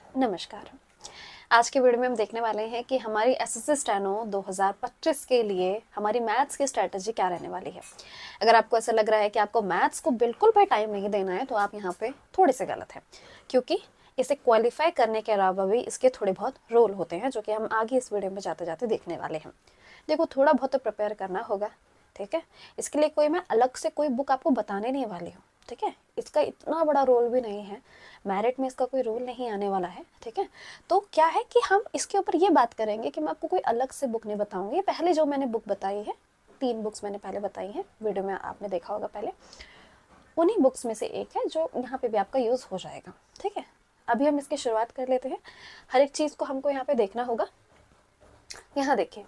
नमस्कार। आज के वीडियो में हम देखने वाले हैं कि हमारी एसएससी स्टेनो 2025 के लिए हमारी मैथ्स की स्ट्रेटजी क्या रहने वाली है। अगर आपको ऐसा लग रहा है कि आपको मैथ्स को बिल्कुल भी टाइम नहीं देना है तो आप यहाँ पे थोड़े से गलत हैं, क्योंकि इसे क्वालिफाई करने के अलावा भी इसके थोड़े बहुत रोल होते हैं जो कि हम आगे इस वीडियो में जाते जाते देखने वाले हैं। देखो, थोड़ा बहुत तो प्रिपेयर करना होगा, ठीक है। इसके लिए कोई मैं अलग से कोई बुक आपको बताने नहीं वाली हूँ, ठीक है। इसका इतना बड़ा रोल भी नहीं है, मेरिट में इसका कोई रोल नहीं आने वाला है, ठीक है। तो क्या है कि हम इसके ऊपर ये बात करेंगे कि मैं आपको कोई अलग से बुक नहीं बताऊंगी। पहले जो मैंने बुक बताई है, 3 बुक्स मैंने पहले बताई हैं, वीडियो में आपने देखा होगा पहले, उन्हीं बुक्स में से एक है जो यहाँ पे भी आपका यूज़ हो जाएगा, ठीक है। अभी हम इसकी शुरुआत कर लेते हैं। हर एक चीज़ को हमको यहाँ पे देखना होगा। यहाँ देखिए,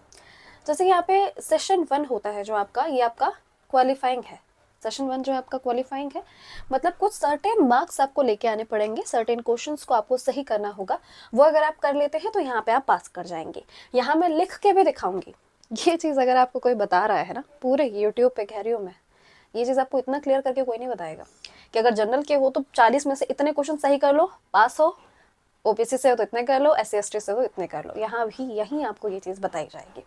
जैसे यहाँ पे सेशन 1 होता है जो आपका, ये आपका क्वालिफाइंग है। सेशन 1 जो है आपका क्वालिफाइंग है, मतलब कुछ सर्टेन मार्क्स आपको लेके आने पड़ेंगे, सर्टेन क्वेश्चंस को आपको सही करना होगा। वो अगर आप कर लेते हैं तो यहाँ पे आप पास कर जाएंगे। यहाँ मैं लिख के भी दिखाऊंगी। ये चीज़ अगर आपको कोई बता रहा है ना, पूरे यूट्यूब पे कह रही हूँ मैं, ये चीज़ आपको इतना क्लियर करके कोई नहीं बताएगा कि अगर जनरल के हो तो 40 में से इतने क्वेश्चन सही कर लो, पास हो। ओबीसी से हो तो इतने कर लो, एससी एसटी से हो इतने कर लो। यहाँ भी यहीं आपको ये चीज़ बताई जाएगी।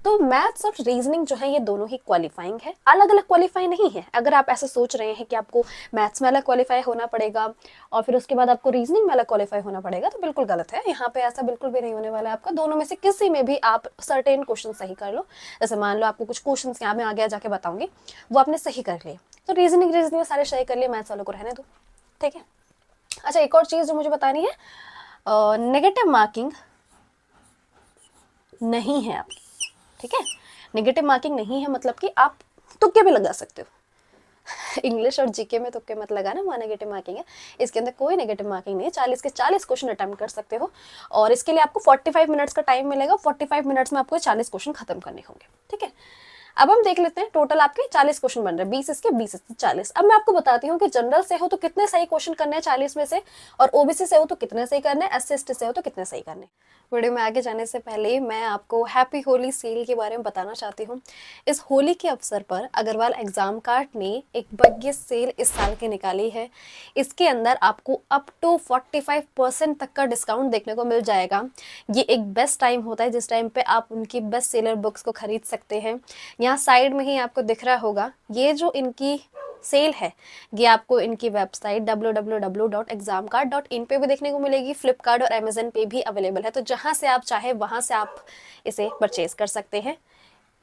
तो मैथ्स और रीजनिंग जो है ये दोनों ही क्वालिफाइंग है, अलग अलग क्वालिफाई नहीं है। अगर आप ऐसा सोच रहे हैं कि आपको मैथ्स में अलग क्वालिफाई होना पड़ेगा और फिर उसके बाद आपको रीजनिंग में अलग क्वालिफाई होना पड़ेगा, तो बिल्कुल गलत है। यहाँ पे ऐसा बिल्कुल भी नहीं होने वाला है आपका। दोनों में से किसी में भी आप सर्टेन क्वेश्चन सही कर लो। जैसे मान लो आपको कुछ क्वेश्चन यहाँ मैं आगे जाके बताऊंगी, वो आपने सही कर लिए, तो रीजनिंग में सारे सही कर लिए, मैथ्स वालों को रहने दो, ठीक है। अच्छा, एक और चीज़ जो मुझे बतानी है, नेगेटिव मार्किंग नहीं है आपकी, ठीक है। नेगेटिव मार्किंग नहीं है, मतलब कि आप तुक्के भी लगा सकते हो। इंग्लिश और जीके में तुक्के मत लगाना, वहाँ नेगेटिव मार्किंग है। इसके अंदर कोई नेगेटिव मार्किंग नहीं है। 40 के 40 क्वेश्चन अटेम्प्ट कर सकते हो और इसके लिए आपको 45 मिनट्स का टाइम मिलेगा। 45 मिनट्स में आपको 40 क्वेश्चन खत्म करने होंगे, ठीक है। अब हम देख लेते हैं, टोटल आपके 40 क्वेश्चन बन रहे हैं, 20 इसके 20 इसके 40। अब मैं आपको बताती हूँ कि जनरल से हो तो कितने सही क्वेश्चन करने हैं 40 में से, और ओबीसी से हो तो कितने सही करने हैं, एससी एसटी से हो तो कितने सही करने हैं। वीडियो में आगे जाने से पहले मैं आपको हैप्पी होली सेल के बारे में बताना चाहती हूँ। इस होली के अवसर पर अग्रवाल एग्जाम कार्ड ने एक बग्गी सेल इस साल की निकाली है। इसके अंदर आपको अप टू 45% तक का डिस्काउंट देखने को मिल जाएगा। ये एक बेस्ट टाइम होता है जिस टाइम पे आप उनकी बेस्ट सेलर बुक्स को खरीद सकते हैं। यहाँ साइड में ही आपको दिख रहा होगा, ये जो इनकी सेल है ये आपको इनकी वेबसाइट www.examcard.in पे भी देखने को मिलेगी। फ्लिपकार्ट और अमेजन पे भी अवेलेबल है, तो जहाँ से आप चाहे वहाँ से आप इसे परचेज कर सकते हैं।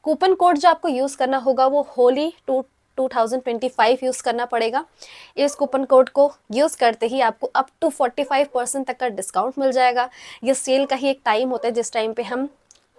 कूपन कोड जो आपको यूज़ करना होगा वो होली 2025 यूज़ करना पड़ेगा। इस कूपन कोड को यूज़ करते ही आपको अप टू 45% तक का डिस्काउंट मिल जाएगा। ये सेल का ही एक टाइम होता है जिस टाइम पे हम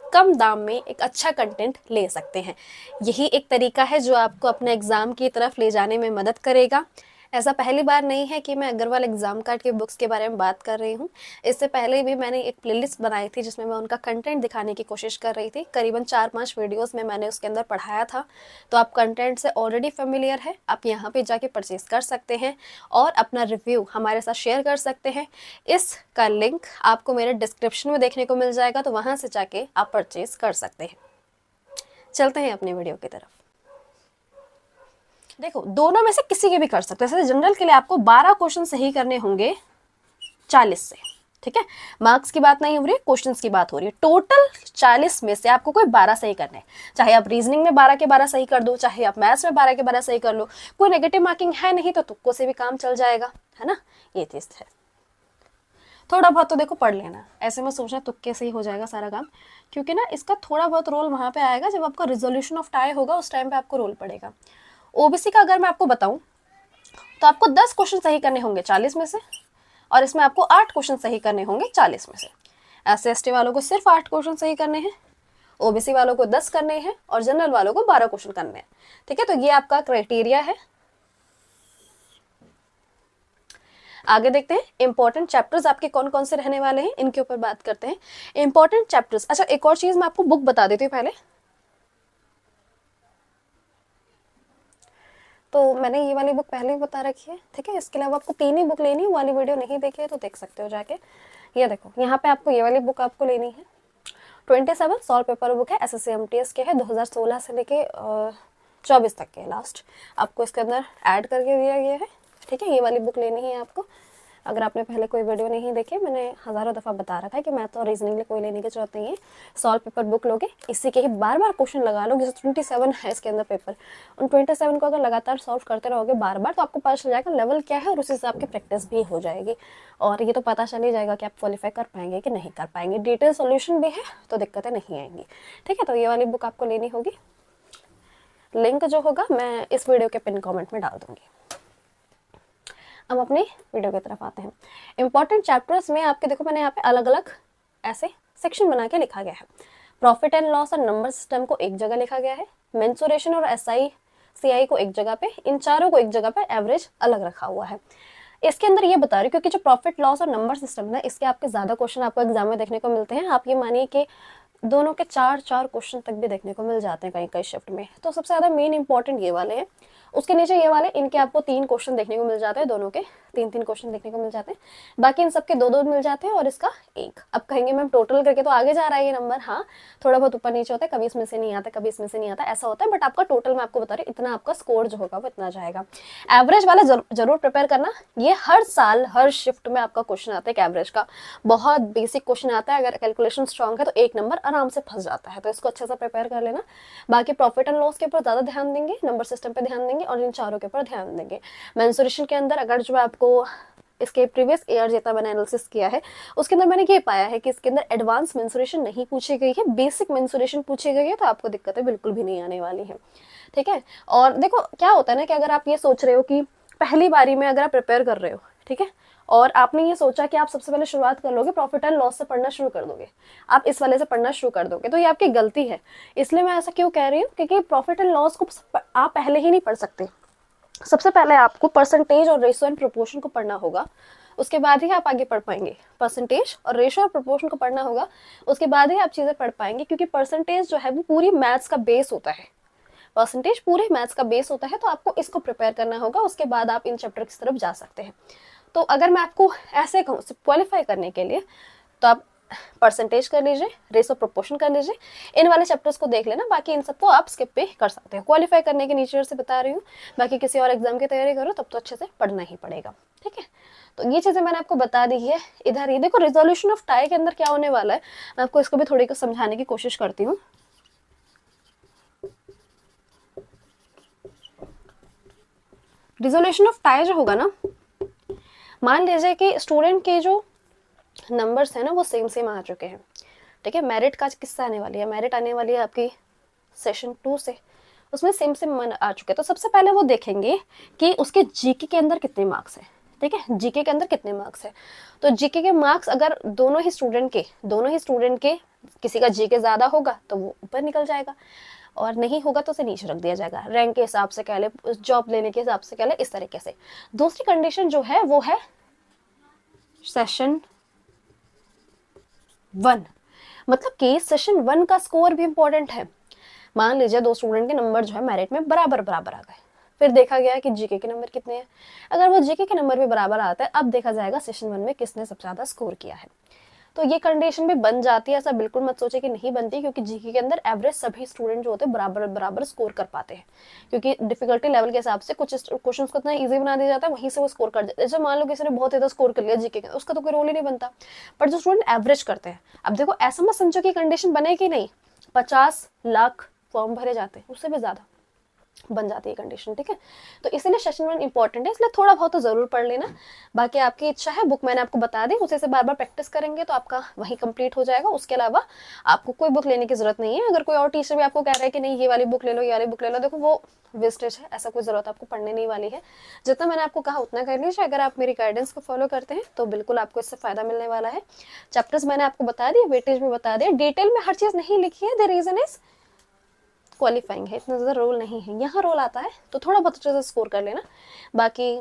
कम दाम में एक अच्छा कंटेंट ले सकते हैं। यही एक तरीका है जो आपको अपने एग्ज़ाम की तरफ ले जाने में मदद करेगा। ऐसा पहली बार नहीं है कि मैं अग्रवाल एग्जाम कार्ड के बुक्स के बारे में बात कर रही हूँ। इससे पहले भी मैंने एक प्लेलिस्ट बनाई थी जिसमें मैं उनका कंटेंट दिखाने की कोशिश कर रही थी। करीबन 4-5 वीडियोस में मैंने उसके अंदर पढ़ाया था, तो आप कंटेंट से ऑलरेडी फेमिलियर है। आप यहाँ पे जाके परचेज कर सकते हैं और अपना रिव्यू हमारे साथ शेयर कर सकते हैं। इसका लिंक आपको मेरे डिस्क्रिप्शन में देखने को मिल जाएगा, तो वहाँ से जाके आप परचेज कर सकते हैं। चलते हैं अपनी वीडियो की तरफ। देखो, दोनों में से किसी के भी कर सकते हैं। जैसे जनरल के लिए आपको 12 क्वेश्चन सही करने होंगे 40 से, ठीक है। मार्क्स की बात नहीं हो रही है, क्वेश्चंस की बात हो रही है। टोटल 40 में से आपको कोई 12 सही करने हैं। चाहे आप रीजनिंग में 12 के 12 सही कर दो, चाहे आप मैथ्स में 12 के 12 सही कर लो, कोई नेगेटिव मार्किंग है नहीं, तो तुक्कों से भी काम चल जाएगा, है ना। ये चीज है। थोड़ा बहुत तो देखो पढ़ लेना, ऐसे में सोचना तुक्के से ही हो जाएगा सारा काम, क्योंकि ना इसका थोड़ा बहुत रोल वहां पे आएगा जब आपका रिजोल्यूशन ऑफ टाई होगा, उस टाइम पे आपको रोल पड़ेगा। ओबीसी का अगर मैं आपको बताऊं तो आपको 10 क्वेश्चन सही करने होंगे 40 में से, और इसमें आपको 8 क्वेश्चन सही करने होंगे 40 में से। एससी एसटी वालों को सिर्फ 8 क्वेश्चन सही करने हैं, ओबीसी वालों को 10 करने हैं और जनरल वालों को 12 क्वेश्चन करने हैं, ठीक है। तो ये आपका क्राइटेरिया है। आगे देखते हैं इंपॉर्टेंट चैप्टर्स आपके कौन कौन से रहने वाले हैं, इनके ऊपर बात करते हैं। इंपॉर्टेंट चैप्टर्स, अच्छा एक और चीज मैं आपको बुक बता देती हूँ पहले। तो मैंने ये वाली बुक पहले ही बता रखी है, ठीक है। इसके अलावा आपको 3 ही बुक लेनी है, वाली वीडियो नहीं देखी है तो देख सकते हो जाके। ये देखो, यहाँ पे आपको ये वाली बुक आपको लेनी है। 27 सॉल्व पेपर बुक है, एसएससी एमटीएस के है, 2016 से लेके 24 तक के लास्ट आपको इसके अंदर ऐड करके दिया गया है, ठीक है। ये वाली बुक लेनी है आपको। अगर आपने पहले कोई वीडियो नहीं देखे, मैंने हज़ारों दफ़ा बता रखा है कि मैथ और रीजनिंग के लिए कोई लेने की जरूरत नहीं है। सॉल्व पेपर बुक लोगे, इसी के ही बार बार क्वेश्चन लगा लो। जैसे 27 है इसके अंदर पेपर, उन 27 को अगर लगातार सॉल्व करते रहोगे बार बार, तो आपको पता चल जाएगा लेवल क्या है और उस हिसाब की प्रैक्टिस भी हो जाएगी। और ये तो पता चल ही जाएगा कि आप क्वालिफाई कर पाएंगे कि नहीं कर पाएंगे। डिटेल सोल्यूशन भी है तो दिक्कतें नहीं आएंगी। ठीक है, तो ये वाली बुक आपको लेनी होगी। लिंक जो होगा मैं इस वीडियो के पिन कमेंट में डाल दूंगी। अब अपनी वीडियो की तरफ आते हैं। इंपॉर्टेंट चैप्टर्स में आपके देखो, मैंने यहाँ पे अलग अलग ऐसे सेक्शन बना के लिखा गया है। प्रॉफिट एंड लॉस और नंबर सिस्टम को एक जगह लिखा गया है। मेंसुरेशन और एसआई सीआई को एक जगह पे, इन चारों को एक जगह पे एवरेज अलग रखा हुआ है। इसके अंदर ये बता रही हूँ क्योंकि जो प्रॉफिट लॉस और नंबर सिस्टम है, इसके आपके ज्यादा क्वेश्चन आपको एग्जाम में देखने को मिलते हैं। आप ये मानिए कि दोनों के 4 क्वेश्चन तक भी देखने को मिल जाते हैं कहीं कहीं शिफ्ट में। तो सबसे ज्यादा मेन इंपॉर्टेंट ये वाले हैं, उसके नीचे ये वाले, इनके आपको 3 क्वेश्चन देखने को मिल जाते हैं, दोनों के 3 क्वेश्चन देखने को मिल जाते हैं। बाकी इन सबके 2 मिल जाते हैं और इसका 1। अब कहेंगे मैम टोटल करके तो आगे जा रहा है ये नंबर। हाँ, थोड़ा बहुत ऊपर नीचे होता है, कभी इसमें से नहीं आता, कभी इसमें से नहीं आता, ऐसा होता है। बट आपका टोटल मैं आपको बता रही हूँ, इतना आपका स्कोर जो होगा वो इतना जाएगा। एवरेज वाला जरूर प्रिपेयर करना। ये हर साल हर शिफ्ट में आपका क्वेश्चन आता है एक एवरेज का, बहुत बेसिक क्वेश्चन आता है। अगर कैलकुलेशन स्ट्रांग है तो 1 नंबर आराम से फंस जाता है, तो इसको अच्छे से प्रिपेयर कर लेना। बाकी प्रॉफिट एंड लॉस के ऊपर ज्यादा ध्यान देंगे, नंबर सिस्टम पे ध्यान देंगे और इन चारों के ऊपर ध्यान देंगे। मेंसुरेशन के अंदर अगर जो आपको इसके प्रीवियस ईयर जितना मैंने एनालिसिस किया है, उसके अंदर मैंने ये पाया है कि इसके अंदर एडवांस मेंसुरेशन नहीं पूछी गई है, बेसिक मेंसुरेशन पूछी गई है। तो आपको दिक्कतें बिल्कुल भी नहीं आने वाली है। ठीक है, और देखो क्या होता है ना कि अगर आप ये सोच रहे हो कि पहली बारी में अगर आप प्रिपेयर कर रहे हो, ठीक है, और आपने ये सोचा कि आप सबसे पहले शुरुआत कर लोगे प्रॉफिट एंड लॉस से पढ़ना शुरू कर दोगे, आप इस वाले से पढ़ना शुरू कर दोगे, तो ये आपकी गलती है। इसलिए मैं ऐसा क्यों कह रही हूँ, क्योंकि प्रॉफिट एंड लॉस को आप पहले ही नहीं पढ़ सकते। सबसे पहले आपको परसेंटेज और रेशो एंड प्रोपोर्शन को पढ़ना होगा, उसके बाद ही आप आगे पढ़ पाएंगे। परसेंटेज और रेशो और प्रोपोर्शन को पढ़ना होगा, उसके बाद ही आप चीजें पढ़ पाएंगे। क्योंकि परसेंटेज जो है वो पूरी मैथ्स का बेस होता है, परसेंटेज पूरे मैथ्स का बेस होता है। तो आपको इसको प्रिपेयर करना होगा, उसके बाद आप इन चैप्टर की तरफ जा सकते हैं। तो अगर मैं आपको ऐसे कहूँ क्वालिफाई करने के लिए, तो आप परसेंटेज कर लीजिए, रेशो प्रोपोर्शन कर लीजिए, इन वाले चैप्टर्स को देख लेना। बाकी इन सबको आप स्किप पे कर सकते हैं। क्वालिफाई करने के नेचर से बता रही हूँ, बाकी किसी और एग्जाम की तैयारी करो तब तो अच्छे से पढ़ना ही पड़ेगा। ठीक है, तो ये चीजें मैंने आपको बता दी है। इधर ये देखो, रिजोल्यूशन ऑफ टाई के अंदर क्या होने वाला है, मैं आपको इसको भी थोड़ी को समझाने की कोशिश करती हूँ। रिजोल्यूशन ऑफ टाई जो होगा ना, मान लीजिए कि स्टूडेंट के जो नंबर्स है ना वो सेम आ चुके हैं। ठीक है, मेरिट का किस्सा आने वाली है, मेरिट आने वाली है आपकी सेशन 2 से, उसमें सेम आ चुके हैं। तो सबसे पहले वो देखेंगे कि उसके जीके के अंदर कितने मार्क्स हैं। ठीक है, जीके के अंदर कितने मार्क्स है। तो जीके के मार्क्स अगर दोनों ही स्टूडेंट के किसी का जीके ज्यादा होगा तो वो ऊपर निकल जाएगा, और नहीं होगा तो उसे नीचे रख दिया जाएगा। रैंक के हिसाब से कह ले, जॉब लेने के हिसाब से कह ले, इस तरीके से। दूसरी कंडीशन जो है वो है सेशन 1, मतलब कि सेशन 1 का स्कोर भी इंपॉर्टेंट है। मान लीजिए 2 स्टूडेंट के नंबर जो है मेरिट में बराबर आ गए, फिर देखा गया कि जीके के नंबर कितने हैं। अगर वो जीके के नंबर भी बराबर आता है, अब देखा जाएगा सेशन 1 में किसने सबसे ज्यादा स्कोर किया है। तो ये कंडीशन भी बन जाती है। ऐसा बिल्कुल मत सोचे कि नहीं बनती, क्योंकि जीके के अंदर एवरेज सभी स्टूडेंट जो होते हैं बराबर स्कोर कर पाते हैं। क्योंकि डिफिकल्टी लेवल के हिसाब से कुछ क्वेश्चन को इतना इजी बना दिया जाता है, वहीं से वो स्कोर कर देते हैं। जैसे मान लो किसी ने बहुत ज्यादा स्कोर कर लिया जीके का, उसका तो कोई रोल ही नहीं बनता। पर जो स्टूडेंट एवरेज करते हैं, अब देखो ऐसा मत समझो की कंडीशन बनेगी नहीं, 50 लाख फॉर्म भरे जाते हैं, उससे भी ज्यादा बन जाती है कंडीशन। ठीक है, तो इसीलिए सेशन 1 इंपॉर्टेंट है, इसलिए थोड़ा बहुत तो जरूर पढ़ लेना। बाकी आपकी इच्छा है, बुक मैंने आपको बता दी, उसे से बार बार प्रैक्टिस करेंगे तो आपका वही कंप्लीट हो जाएगा। उसके अलावा आपको कोई बुक लेने की जरूरत नहीं है। अगर कोई और टीचर भी आपको कह रहा है कि नहीं ये वाली बुक ले लो, ये वाली बुक ले लो, देखो वो वेस्टेज है, ऐसा कोई जरूरत आपको पढ़ने नहीं वाली है। जितना मैंने आपको कहा उतना कर लीजिए। अगर आप मेरी गाइडेंस को फॉलो करते हैं तो बिल्कुल आपको इससे फायदा मिलने वाला है। चैप्टर्स मैंने आपको बता दिए, वेटेज भी बता दिया, डिटेल में हर चीज नहीं लिखी है। द रीजन इज क्वालिफाइंग है, इतना ज़्यादा रोल नहीं है। यहाँ रोल आता है तो थोड़ा बहुत अच्छे से स्कोर कर लेना। बाकी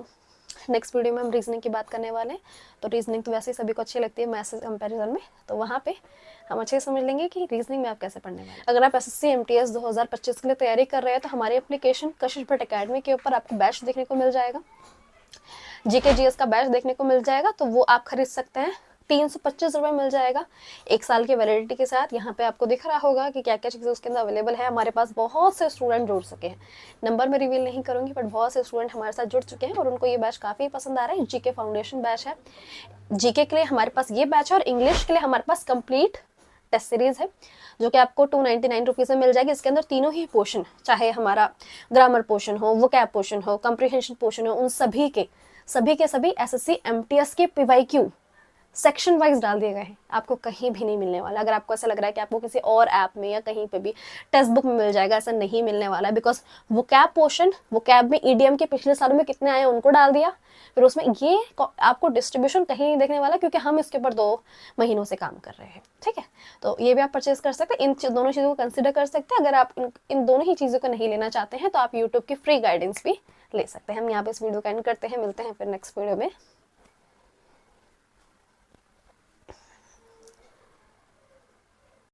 नेक्स्ट वीडियो में हम रीजनिंग की बात करने वाले हैं। तो रीजनिंग तो वैसे ही सभी को अच्छी लगती है मैथ्स से कंपैरिजन में, तो वहाँ पे हम अच्छे से समझ लेंगे कि रीजनिंग में आप कैसे पढ़ने वाले हैं। अगर आप एसएससी एमटीएस 2025 के लिए तैयारी कर रहे हैं तो हमारी एप्लीकेशन कशिश भट्ट अकेडमी के ऊपर आपको बैच देखने को मिल जाएगा, जीके जीएस का बैच देखने को मिल जाएगा। तो वो आप खरीद सकते हैं ₹325 मिल जाएगा 1 साल की वैलिडिटी के साथ। यहाँ पे आपको दिख रहा होगा कि क्या क्या चीज़ें उसके अंदर अवेलेबल है। हमारे पास बहुत से स्टूडेंट जुड़ चुके हैं, नंबर में रिवील नहीं करूँगी, बट बहुत से स्टूडेंट हमारे साथ जुड़ चुके हैं और उनको ये बैच काफ़ी पसंद आ रहा है। जीके फाउंडेशन बैच है, जीके के लिए हमारे पास ये बैच है और इंग्लिश के लिए हमारे पास कंप्लीट टेस्ट सीरीज है जो कि आपको 299 रुपीज़ में मिल जाएगी। इसके अंदर तीनों ही पोर्शन, चाहे हमारा ग्रामर पोर्शन हो, वोकैब पोर्शन हो, कंप्रीहेंशन पोर्शन हो, उन सभी के सभी एसएससी एमटीएस के पीवाईक्यू सेक्शन वाइज डाल दिए गए हैं। आपको कहीं भी नहीं मिलने वाला। अगर आपको ऐसा लग रहा है कि आपको किसी और ऐप में या कहीं पे भी टेक्स्ट बुक में मिल जाएगा, ऐसा नहीं मिलने वाला है। बिकॉज वोकैब पोर्शन, वोकैब में ईडीएम के पिछले सालों में कितने आए उनको डाल दिया, फिर उसमें ये आपको डिस्ट्रीब्यूशन कहीं नहीं देखने वाला, क्योंकि हम इसके ऊपर 2 महीनों से काम कर रहे हैं। ठीक है, तो ये भी आप परचेज कर सकते हैं। इन दोनों चीज़ों को कंसिडर कर सकते हैं। अगर आप इन दोनों ही चीज़ों को नहीं लेना चाहते हैं तो आप यूट्यूब की फ्री गाइडेंस भी ले सकते हैं। हम यहाँ पे इस वीडियो का एंड करते हैं, मिलते हैं फिर नेक्स्ट वीडियो में।